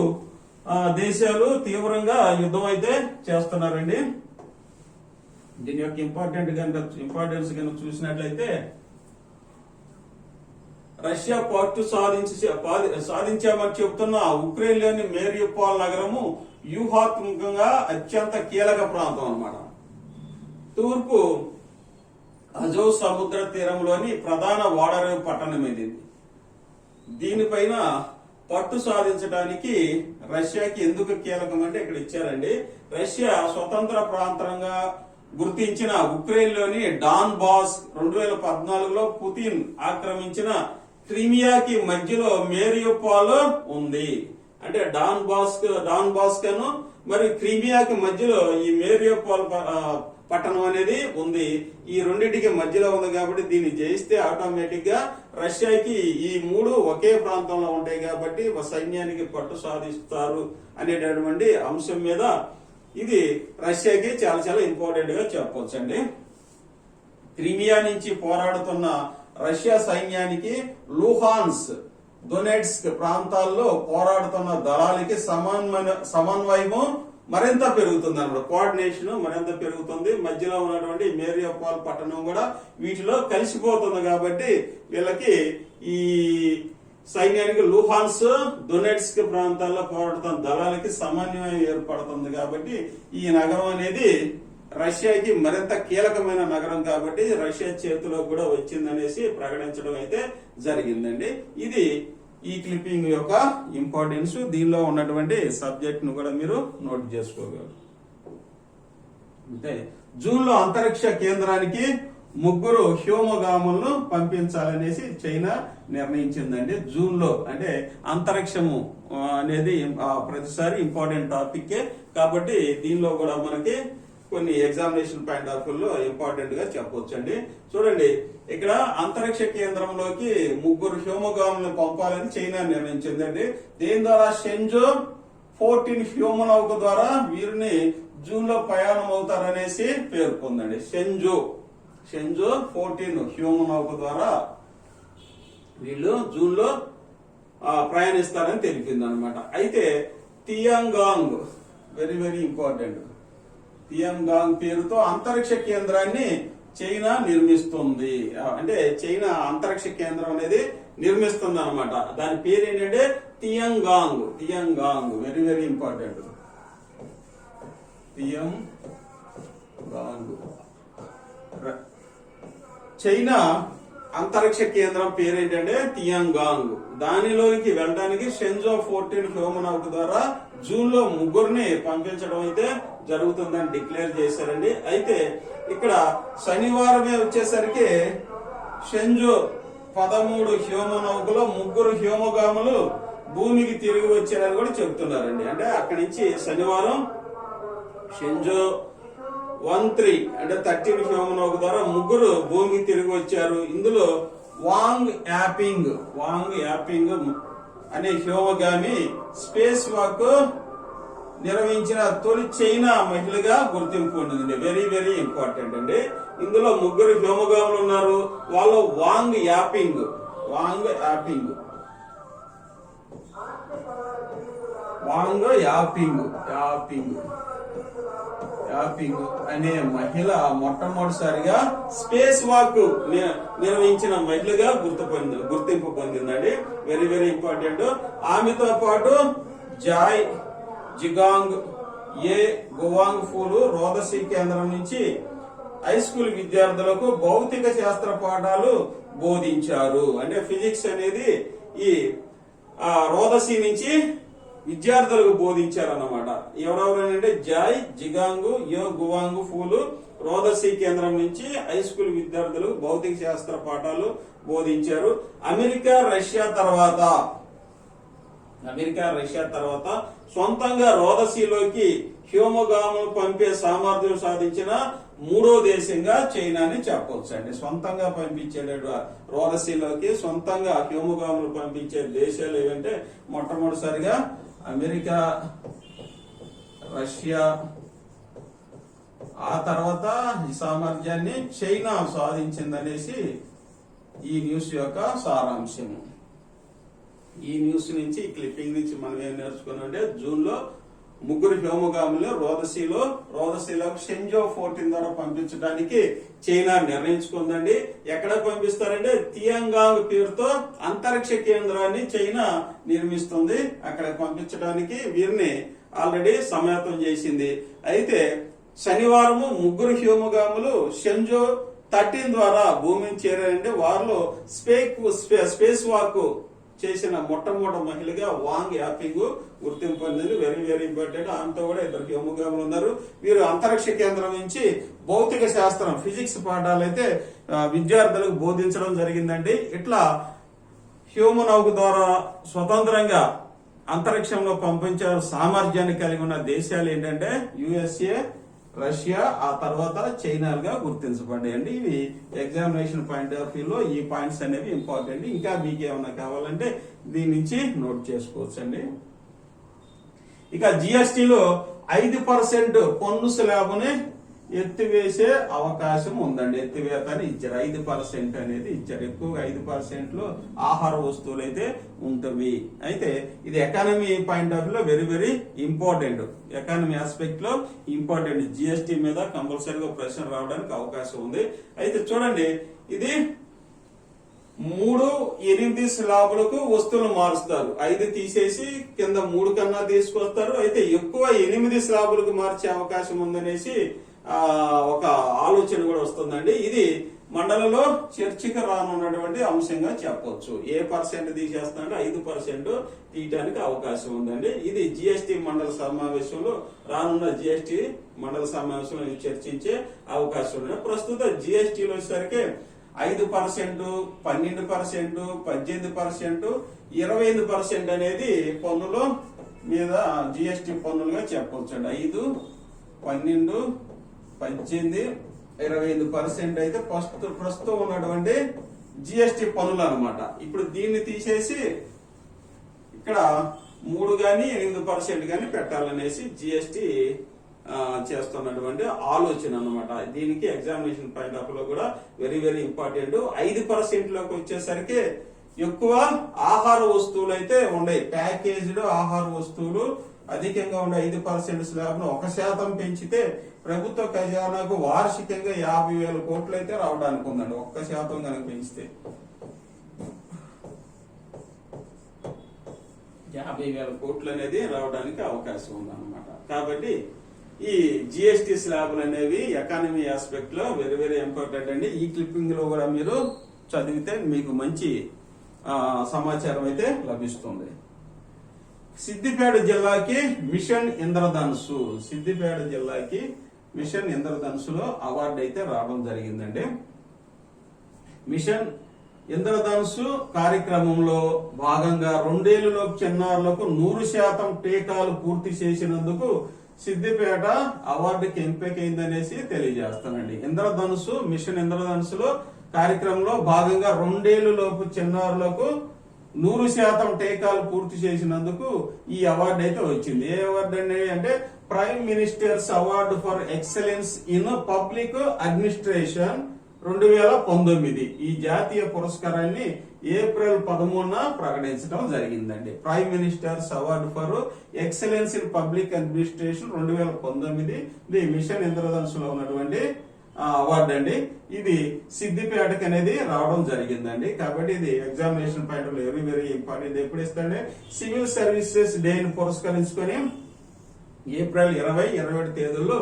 దేశాలు తీవ్రంగా యుద్ధం అయితే చేస్తున్నారండి. దీని యొక్క ఇంపార్టెన్స్ కనుక చూసినట్లయితే రష్యా పట్టు సాధించామని చెబుతున్న ఉక్రెయిన్ లోని మేరియోపాల్ నగరము వ్యూహాత్మకంగా అత్యంత కీలక ప్రాంతం అన్నమాట. తూర్పు అజోవ్ సముద్ర తీరంలోని ప్రధాన ఓడరేవు పట్టణం ఇది. దీనిపైన పట్టు సాధించడానికి రష్యాకి ఎందుకు కీలకం అంటే ఇక్కడ ఇచ్చారండి. రష్యా స్వతంత్ర ప్రాంతంగా గుర్తించిన ఉక్రెయిన్ లోని డాన్ బాస్ 2014లో పుతిన్ ఆక్రమించిన క్రిమియాకి మధ్యలో మేరియోపాల్ ఉంది. అంటే డాన్ బాస్కను మరి క్రిమియాకి మధ్యలో ఈ మేరియోపాల్ పట్టణం అనేది ఉంది. ఈ రెండింటికి మధ్యలో ఉంది కాబట్టి దీన్ని జయిస్తే ఆటోమేటిక్ గా రష్యాకి ఈ మూడు ఒకే ప్రాంతంలో ఉంటాయి కాబట్టి సైన్యానికి పట్టు సాధిస్తారు అనేటటువంటి అంశం మీద ఇది రష్యాకి చాలా చాలా ఇంపార్టెంట్ గా చెప్పవచ్చండి. క్రిమియా నుంచి పోరాడుతున్న రష్యా సైన్యానికి లూహాన్స్, డొనెట్స్క్ ప్రాంతాల్లో పోరాడుతున్న దళాలకి సమన్వయము మరింత పెరుగుతుంది అన్నమాట. కోఆర్డినేషన్ మరింత పెరుగుతుంది. మధ్యలో ఉన్నటువంటి మేరియోపాల్ పట్టణం కూడా వీటిలో కలిసిపోతుంది కాబట్టి వీళ్ళకి ఈ సైన్యానికి లూహాన్స్, డొనెట్స్క్ ప్రాంతాల్లో పోరాడుతున్న దళాలకి సమన్వయం ఏర్పడుతుంది. కాబట్టి ఈ నగరం అనేది రష్యాకి మరింత కీలకమైన నగరం కాబట్టి రష్యా చేతిలో కూడా వచ్చిందనేసి ప్రకటించడం అయితే జరిగిందండి. ఇది ఈ క్లిప్పింగ్ యొక్క ఇంపార్టెన్స్. దీనిలో ఉన్నటువంటి సబ్జెక్ట్ ను కూడా మీరు నోట్ చేసుకోగలరు. అంటే జూన్ లో అంతరిక్ష కేంద్రానికి 3 హ్యోమగాములను పంపించాలనేసి చైనా నిర్ణయించిందండి. జూన్ లో అంటే అంతరిక్షము అనేది ప్రతిసారి ఇంపార్టెంట్ టాపిక్ కాబట్టి దీనిలో కూడా మనకి కొన్ని ఎగ్జామినేషన్ పాయింట్ ఆఫ్ వ్యూ లో ఇంపార్టెంట్ గా చెప్పొచ్చు అండి. చూడండి, ఇక్కడ అంతరిక్ష కేంద్రంలోకి 3 హ్యోమోగాములను పంపాలని చైనా నిర్ణయించిందండి. దీని ద్వారా షెంజో 14 హ్యోమనౌక ద్వారా వీరిని జూన్ లో ప్రయాణం అవుతారనేసి పేర్కొందండి. షెంజో 14 హ్యోమనౌక ద్వారా వీళ్ళు జూన్ లో ప్రయాణిస్తారని తెలిపింది అనమాట. అయితే Tiangong very very important, Tiangong పేరుతో అంతరిక్ష కేంద్రాన్ని చైనా నిర్మిస్తుంది. అంటే చైనా అంతరిక్ష కేంద్రం అనేది నిర్మిస్తుంది అనమాట. దాని పేరు ఏంటంటే Tiangong very very important. Tiangong China అంతరిక్ష కేంద్రం పేరు ఏంటంటే తియాంగాంగ్. దానిలోకి వెళ్ళడానికి షెంజో 14 హ్యోమనౌక ద్వారా జూన్ లో 3 పంపించడం అయితే జరుగుతుందని డిక్లేర్ చేశారండి. అయితే ఇక్కడ శనివారమే వచ్చేసరికి షెంజో 13 హ్యోమనౌకలో 3 హ్యోమగాములు భూమికి తిరిగి వచ్చారని కూడా చెబుతున్నారండి. అంటే అక్కడి నుంచి శనివారం షెంజో 13 అంటే 13 హ్యోమనౌక ద్వారా 3 భూమికి తిరిగి వచ్చారు. ఇందులో వాంగ్ యాపింగ్ అనే హ్యోమగామి స్పేస్ వాక్ నిర్వహించిన తొలి చైనా మహిళగా గుర్తింపు పొందింది. వెరీ వెరీ ఇంపార్టెంట్ అండి. ఇందులో 3 హ్యోమగాములు ఉన్నారు. వాళ్ళు వాంగ్ యాపింగ్ అనే మహిళ మొట్టమొదటిసారిగా స్పేస్ వాక్ నిర్వహించిన మహిళగా గుర్తింపు పొందిందండి. Very very important. ఆమెతో పాటు జాయ్ జిగాంగ్ గువాంగ్ ఫూలు రోదసీ కేంద్రం నుంచి హై స్కూల్ విద్యార్థులకు భౌతిక శాస్త్ర పాఠాలు బోధించారు. అంటే ఫిజిక్స్ అనేది ఈ రోదసీ నుంచి విద్యార్థులకు బోధించారన్నమాట. ఎవరెవరంటే జాయ్ జిగాంగ్ గువాంగ్ ఫూలు రోదసీ కేంద్రం నుంచి హై స్కూల్ విద్యార్థులకు భౌతిక శాస్త్ర పాఠాలు బోధించారు. అమెరికా రష్యా తర్వాత సొంతంగా రోదసీలోకి హ్యోమోగాములు పంపే సామర్థ్యం సాధించిన 3వ దేశంగా చైనాని చెప్పొచ్చు అండి. సొంతంగా పంపించేటట్టు రోదసీలోకి సొంతంగా హ్యోమోగాములు పంపించే దేశాలు ఏవంటే మొట్టమొదటిసారిగా అమెరికా, రష్యా, ఆ తర్వాత ఈ సామర్థ్యాన్ని చైనా సాధించిందనేసి ఈ న్యూస్ యొక్క సారాంశము. ఈ న్యూస్ నుంచి, ఈ క్లిప్పింగ్ నుంచి మనం ఏం నేర్చుకున్నామంటే జూన్ లో 3 వ్యోమగాములు రోదసీలో షెంజో 14 ద్వారా పంపించడానికి చైనా నిర్ణయించుకుందండి. ఎక్కడ పంపిస్తారంటే తియాంగాంగ్ పేరుతో అంతరిక్ష కేంద్రాన్ని చైనా నిర్మిస్తుంది. అక్కడ పంపించడానికి వీరిని ఆల్రెడీ సమాయత్తం చేసింది. అయితే శనివారము 3 వ్యోమగాములు షెంజో 13 ద్వారా భూమిని చేరారంటే వారిలో స్పేస్ వాక్ చేసిన మొట్టమొదటి మహిళగా వాంగ్ యాపింగ్ గుర్తింపు పొందింది. Very very important. ఆమెతో కూడా 2 వ్యోమగాములు ఉన్నారు. వీరు అంతరిక్ష కేంద్రం నుంచి భౌతిక శాస్త్రం ఫిజిక్స్ పాఠాలు అయితే విద్యార్థులకు బోధించడం జరిగిందండి. ఇట్లా హ్యూమనౌక ద్వారా స్వతంత్రంగా అంతరిక్షంలో పంపించారు సామర్థ్యాన్ని కలిగి ఉన్న దేశాలు ఏంటంటే యుఎస్ఏ, రష్యా, ఆ తర్వాత చైనాలుగా గుర్తించబడ్డాయండి. ఇవి ఎగ్జామినేషన్ పాయింట్ ఆఫ్ వ్యూ లో ఈ పాయింట్స్ అనేవి ఇంపార్టెంట్. ఇంకా మీకు ఏమన్నా కావాలంటే దీని నుంచి నోట్ చేసుకోవచ్చండి. ఇక జిఎస్టిలో 5% పన్ను స్లాబ్ని ఎత్తివేసే అవకాశం ఉందండి. ఎత్తివేతని ఇచ్చారు. 5% అనేది ఇచ్చారు. ఎక్కువగా 5% లో ఆహార వస్తువులు అయితే ఉంటవి. అయితే ఇది ఎకానమీ పాయింట్ ఆఫ్ వ్యూ లో very very important. Economy aspect లో ఇంపార్టెంట్. జిఎస్టి మీద కంపల్సరీగా ప్రశ్న రావడానికి అవకాశం ఉంది. అయితే చూడండి, ఇది 3-8 స్లాబులకు వస్తువులు మారుస్తారు. 5 తీసేసి కింద 3 కన్నా తీసుకొస్తారు. అయితే ఎక్కువ 8 స్లాబులకు మార్చే అవకాశం ఉందనేసి ఒక ఆలోచన కూడా వస్తుందండి. ఇది మండలిలో చర్చకు రానున్నటువంటి అంశంగా చెప్పొచ్చు. ఏ % తీసేస్తానంటే 5% తీయడానికి అవకాశం ఉందండి. ఇది జిఎస్టి మండలి సమావేశంలో రానున్న జిఎస్టి మండలి సమావేశంలో చర్చించే అవకాశం ఉంది. ప్రస్తుత జిఎస్టిలో వచ్చేసరికి 5%, 12%, 18%, 25% అనేది పన్నుల మీద జిఎస్టి పన్నులుగా చెప్పొచ్చు అండి. 5, 12, 18, 28% అయితే ప్రస్తుతం ఉన్నటువంటి జిఎస్టి పనులు అన్నమాట. ఇప్పుడు దీన్ని తీసేసి ఇక్కడ 3 గాని 8% గాని పెట్టాలనేసి జిఎస్టి చేస్తున్నటువంటి ఆలోచన అన్నమాట. దీనికి ఎగ్జామినేషన్ పాయింట్ ఆఫ్ లో కూడా వెరీ వెరీ ఇంపార్టెంట్. 5% లోకి వచ్చేసరికి ఎక్కువ ఆహార వస్తువులు అయితే ఉన్నాయి. ప్యాకేజ్డ్ ఆహార వస్తువులు అధికంగా ఉండే 5% స్లాబ్ ను 1% పెంచితే ప్రభుత్వ ఖజానాకు వార్షికంగా 50,000 కోట్లు అయితే రావడానికి ఉందండి. 1% కనుక పెంచితే 50,000 కోట్లు అనేది రావడానికి అవకాశం ఉందన్నమాట. కాబట్టి ఈ జిఎస్టి స్లాబులు అనేవి ఎకానమీ ఆస్పెక్ట్ లో వెరీ వెరీ ఇంపార్టెంట్ అండి. ఈ క్లిప్పింగ్ లో కూడా మీరు చదివితే మీకు మంచి సమాచారం అయితే లభిస్తుంది. సిద్దిపేట జిల్లాకి మిషన్ ఇంద్రధనుసు, సిద్దిపేట జిల్లాకి మిషన్ ఇంద్రధనుసులో అవార్డు అయితే రావడం జరిగిందండి. మిషన్ ఇంద్రధనుసు కార్యక్రమంలో భాగంగా 2 ఏళ్లలోపు చిన్నారులకు 100% టీకాలు పూర్తి చేసినందుకు సిద్దిపేట అవార్డుకి ఎంపికైందనేసి తెలియజేస్తానండి. ఇంద్రధనుసు మిషన్ ఇంద్రధనుసులో కార్యక్రమంలో భాగంగా 2 ఏళ్లలోపు చిన్నారులకు 100% టీకాలు పూర్తి చేసినందుకు ఈ అవార్డు అయితే వచ్చింది. ఏ అవార్డు అండి అంటే prime ministers award for excellence in public administration 2019. ఈ జాతీయ పురస్కారాన్ని ఏప్రిల్ 13న ప్రకటించడం జరిగిందండి. Prime ministers award for excellence in public administration 2019 ఇది మిషన్ ఇంద్రధనుసులో ఉన్నటువంటి అవార్డు అండి. ఇది సిద్దిపేటకి అనేది రావడం జరిగిందండి. కాబట్టి ఇది ఎగ్జామినేషన్ పాయింట్ లో వెరీ వెరీ ఇంపార్టెంట్. ఎప్పుడు ఇస్తాండి సివిల్ సర్వీసెస్ డేని పురస్కరించుకొని ఏప్రిల్ 20, 21 తేదీల్లో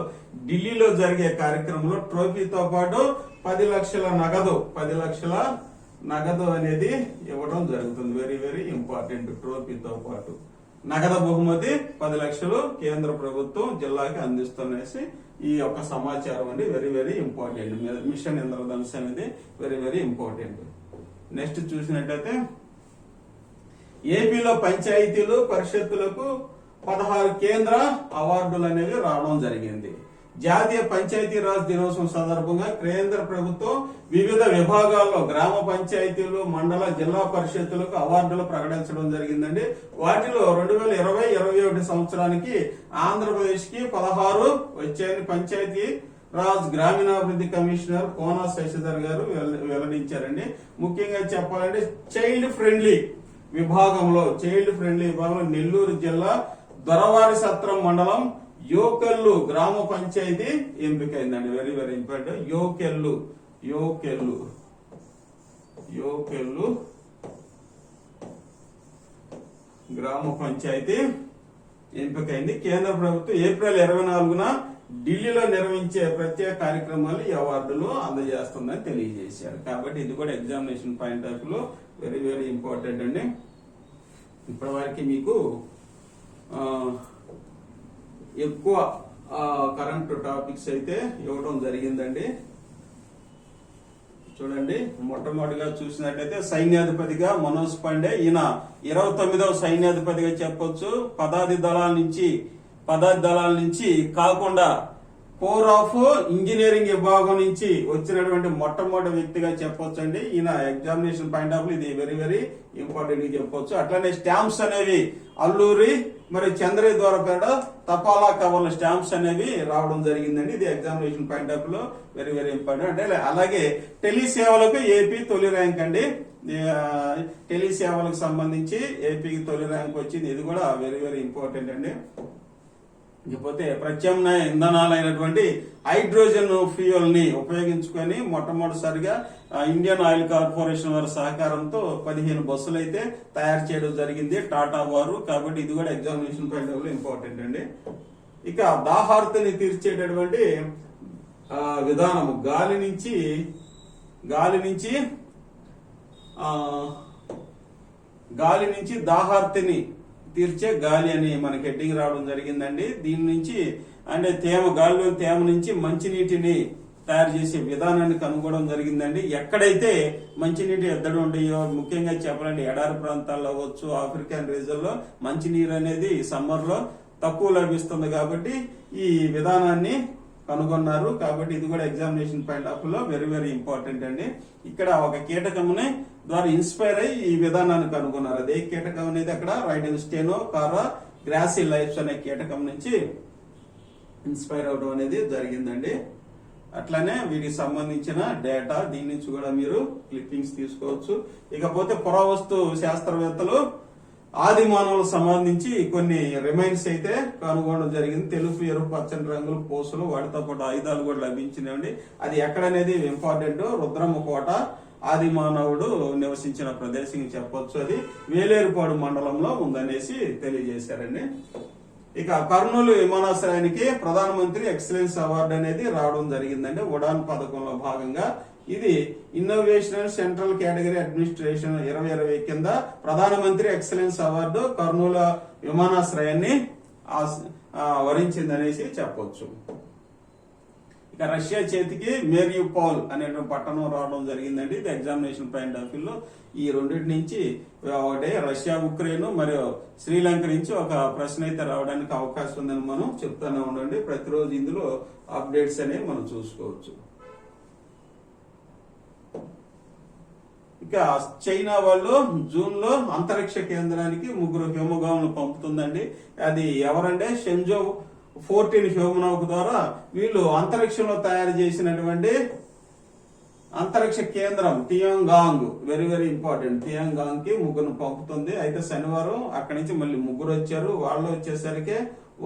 ఢిల్లీలో జరిగే కార్యక్రమంలో ట్రోఫీతో పాటు 10 లక్షల నగదు అనేది ఇవ్వడం జరుగుతుంది. Very very important. ట్రోఫీతో పాటు నగదు బహుమతి 10 లక్షలు కేంద్ర ప్రభుత్వం జిల్లాకి అందిస్తున్నసి ఈ యొక్క సమాచారం అండి. Very very important. మిషన్ ఇంద్రధనుసు అనేది వెరీ వెరీ ఇంపార్టెంట్. నెక్స్ట్ చూసినట్టయితే ఏపీలో పంచాయతీలు పరిషత్తులకు 16 కేంద్ర అవార్డులు అనేవి రావడం జరిగింది. జాతీయ పంచాయతీరాజ్ దినోత్సవం సందర్భంగా కేంద్ర ప్రభుత్వం వివిధ విభాగాల్లో గ్రామ పంచాయతీలు, మండల, జిల్లా పరిషత్తులకు అవార్డులు ప్రకటించడం జరిగిందండి. వాటిలో 2020-21 సంవత్సరానికి ఆంధ్రప్రదేశ్ కి 16 వచ్చాయని పంచాయతీ రాజ్ గ్రామీణాభివృద్ధి కమిషనర్ కోన శశిధర్ గారు వెల్లడించారండి. ముఖ్యంగా చెప్పాలంటే చైల్డ్ ఫ్రెండ్లీ విభాగంలో నెల్లూరు జిల్లా దొరవారి సత్రం మండలం యోకెల్లు గ్రామ పంచాయతీ ఎంపికైందండి. Very very important. యోకెల్లు గ్రామ పంచాయతీ ఎంపికైంది. కేంద్ర ప్రభుత్వం ఏప్రిల్ 24న ఢిల్లీలో నిర్వహించే ప్రత్యేక కార్యక్రమాలు ఈ అవార్డులు అందజేస్తుందని తెలియజేశారు. కాబట్టి ఇది కూడా ఎగ్జామినేషన్ పాయింట్ ఆఫ్ లో వెరీ వెరీ ఇంపార్టెంట్ అండి. ఇప్పటి వరకు మీకు ఎక్కువ కరెంట్ టాపిక్స్ అయితే ఇవ్వడం జరిగిందండి. చూడండి, మొట్టమొదటిగా చూసినట్లయితే సైన్యాధిపతిగా మనోజ్ పాండే, ఈయన 29వ సైన్యాధిపతిగా చెప్పొచ్చు. పదాతి దళాల నుంచి కాకుండా కోర్ ఆఫ్ ఇంజనీరింగ్ విభాగం నుంచి వచ్చినటువంటి మొట్టమొదటి వ్యక్తిగా చెప్పొచ్చు అండి. ఈయన ఎగ్జామినేషన్ పాయింట్ ఆఫ్ ఇది వెరీ వెరీ ఇంపార్టెంట్ గా చెప్పొచ్చు. అట్లానే స్టాంప్స్ అనేవి అల్లూరి మరి చంద్రయ్య ద్వారా పేడ తపాలా కవర్ల స్టాంప్స్ అనేవి రావడం జరిగిందండి. ఇది ఎగ్జామినేషన్ పాయింట్ ఆఫ్ లో వెరీ వెరీ ఇంపార్టెంట్. అంటే అలాగే టెలిసేవలకు ఏపీ తొలి ర్యాంక్ అండి. టెలిసేవలకు సంబంధించి ఏపీకి తొలి ర్యాంక్ వచ్చింది. ఇది కూడా వెరీ వెరీ ఇంపార్టెంట్ అండి. ఇకపోతే ప్రత్యామ్నాయ ఇంధనాలైనటువంటి హైడ్రోజన్ ఫ్యూయల్ ని ఉపయోగించుకొని మొట్టమొదటిసారిగా ఇండియన్ ఆయిల్ కార్పొరేషన్ వారి సహకారంతో 15 బస్సులు అయితే తయారు చేయడం జరిగింది టాటా వారు. కాబట్టి ఇది కూడా ఎగ్జామినేషన్ పాయింట్ ఆఫ్ లో ఇంపార్టెంట్ అండి. ఇక దాహార్తిని తీర్చేటటువంటి విధానము గాలి నుంచి దాహార్తిని తీర్చే గాలి అని మనకి హెడ్డింగ్ రావడం జరిగిందండి. దీని నుంచి అంటే గాలిలోని తేమ నుంచి మంచినీటిని తయారు చేసే విధానాన్ని కనుగొనడం జరిగిందండి. ఎక్కడైతే మంచినీటి ఎద్దడి ఉంటాయో, ముఖ్యంగా చెప్పాలంటే ఎడారి ప్రాంతాల్లో అవ్వచ్చు, ఆఫ్రికన్ రీజన్ లో మంచినీరు అనేది సమ్మర్ లో తక్కువ లభిస్తుంది. కాబట్టి ఈ విధానాన్ని కనుగొన్నారు. కాబట్టి ఇది కూడా ఎగ్జామినేషన్ పాయింట్ ఆఫ్ లో వెరీ వెరీ ఇంపార్టెంట్ అండి. ఇక్కడ ఒక కీటకముని ద్వారా ఇన్స్పైర్ అయ్యి ఈ విధానాన్ని కనుగొన్నారు. అదే కీటకం అనేది అక్కడ రైడెన్ స్టెనో కారా గ్రాసిలైప్స్ అనే కీటకం నుంచి ఇన్స్పైర్ అవడం అనేది జరిగిందండి. అట్లానే వీటికి సంబంధించిన డేటా దీని నుంచి కూడా మీరు క్లిప్పింగ్స్ తీసుకోవచ్చు. ఇకపోతే పురావస్తు శాస్త్రవేత్తలు ఆది మానవులకు సంబంధించి కొన్ని రిమైన్స్ అయితే కనుగొనడం జరిగింది. తెలుపు, ఎరుపు, పచ్చని రంగులు పూసలు వాటితో పాటు ఆయుధాలు కూడా లభించినవి. అది ఎక్కడనేది ఇంపార్టెంట్. రుద్రమ్మ కోట ఆది మానవుడు నివసించిన ప్రదేశం చెప్పొచ్చు. అది వేలేరుపాడు మండలంలో ఉందనేసి తెలియజేశారండి. ఇక కర్నూలు విమానాశ్రయానికి ప్రధానమంత్రి ఎక్సలెన్స్ అవార్డు అనేది రావడం జరిగిందండి. ఉడాన్ పథకంలో భాగంగా ఇది ఇన్నోవేషన్ సెంట్రల్ కేటగిరీ అడ్మినిస్ట్రేషన్ 2020 కింద ప్రధానమంత్రి ఎక్సలెన్స్ అవార్డు కర్నూలు విమానాశ్రయాన్ని వరించిందనేసి చెప్పొచ్చు. ఇక రష్యా చేతికి మేరియుపోల్ అనే పట్టణం రావడం జరిగిందండి. ఇది ఎగ్జామినేషన్ పాయింట్ ఆఫ్ వ్యూలో ఈ రెండింటి నుంచి ఒకటే రష్యా, ఉక్రెయిన్ మరియు శ్రీలంక నుంచి ఒక ప్రశ్న అయితే రావడానికి అవకాశం ఉందని మనం చెప్తూనే ఉండండి. ప్రతిరోజు ఇందులో అప్డేట్స్ అనేవి మనం చూసుకోవచ్చు. ఇక చైనా వాళ్ళు జూన్ లో అంతరిక్ష కేంద్రానికి 3 హ్యూమగాములు పంపుతుందండి. అది ఎవరంటే షెంజో 14 హ్యూమనౌక ద్వారా వీళ్ళు అంతరిక్షంలో తయారు చేసినటువంటి అంతరిక్ష కేంద్రం Tiangong very very important. Tiangong కి 3 పంపుతుంది. అయితే శనివారం అక్కడి నుంచి మళ్ళీ 3 వచ్చారు. వాళ్ళు వచ్చేసరికి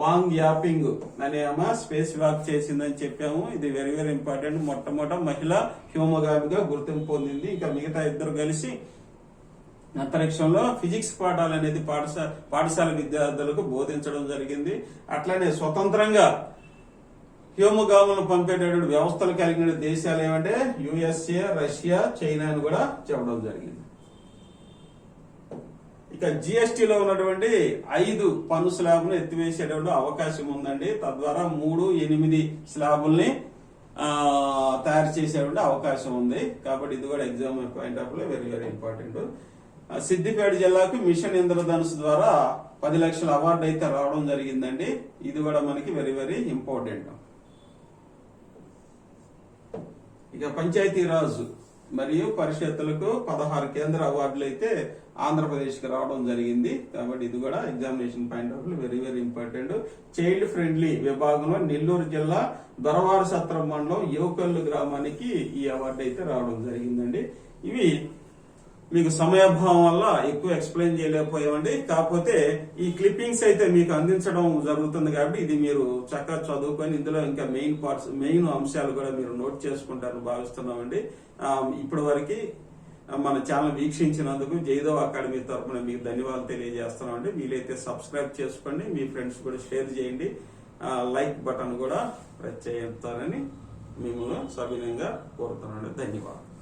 వాంగ్ యాపింగ్ అనే ఆమె స్పేస్ వాక్ చేసిందని చెప్పాము. ఇది వెరీ వెరీ ఇంపార్టెంట్. మొట్టమొదట మహిళ హ్యూమగామిగా గుర్తింపు పొందింది. ఇంకా మిగతా 2 కలిసి అంతరిక్షంలో ఫిజిక్స్ పాఠాలు అనేది పాఠశాల విద్యార్థులకు బోధించడం జరిగింది. అట్లనే స్వతంత్రంగా హ్యూమగాములను పంపేటటువంటి వ్యవస్థలు కలిగిన దేశాలు ఏమంటే యుఎస్ఏ, రష్యా, చైనా అని కూడా చెప్పడం జరిగింది. ఇక జిఎస్టీలో ఉన్నటువంటి 5 పన్ను స్లాబ్ను ఎత్తివేసేటువంటి అవకాశం ఉందండి. తద్వారా 3, 8 స్లాబుల్ని తయారు చేసేటువంటి అవకాశం ఉంది. కాబట్టి ఇది కూడా ఎగ్జామ్ పాయింట్ ఆఫ్ లో వెరీ వెరీ ఇంపార్టెంట్. సిద్దిపేట జిల్లాకు మిషన్ ఇంద్రధనుసు ద్వారా 10 లక్షల అవార్డు అయితే రావడం జరిగిందండి. ఇది కూడా మనకి వెరీ వెరీ ఇంపార్టెంట్. ఇక పంచాయతీరాజ్ మరియు పరిషత్తులకు 16 కేంద్ర అవార్డులు అయితే ఆంధ్రప్రదేశ్ కి రావడం జరిగింది. కాబట్టి ఇది కూడా examination point of very very important. Child friendly విభాగంలో నెల్లూరు జిల్లా దొరవారు సత్రం మండలం యువకల్లు గ్రామానికి ఈ అవార్డు అయితే రావడం జరిగిందండి. ఇవి మీకు సమయాభావం వల్ల ఎక్కువ ఎక్స్ప్లెయిన్ చేయలేకపోయామండి. కాకపోతే ఈ క్లిప్పింగ్స్ అయితే మీకు అందించడం జరుగుతుంది. కాబట్టి ఇది మీరు చక్కగా చదువుకొని ఇందులో ఇంకా మెయిన్ అంశాలు కూడా మీరు నోట్ చేసుకుంటారని భావిస్తున్నామండి. ఇప్పటి వరకు మన ఛానల్ వీక్షించినందుకు జైదవ్ అకాడమీ తరఫున మీకు ధన్యవాదాలు తెలియజేస్తున్నామండి. వీలైతే సబ్స్క్రైబ్ చేసుకోండి, మీ ఫ్రెండ్స్ కూడా షేర్ చేయండి, లైక్ బటన్ కూడా ప్రెస్ చేస్తారని మిమ్మల్ని సవినయంగా కోరుతున్నాను. ధన్యవాదాలు.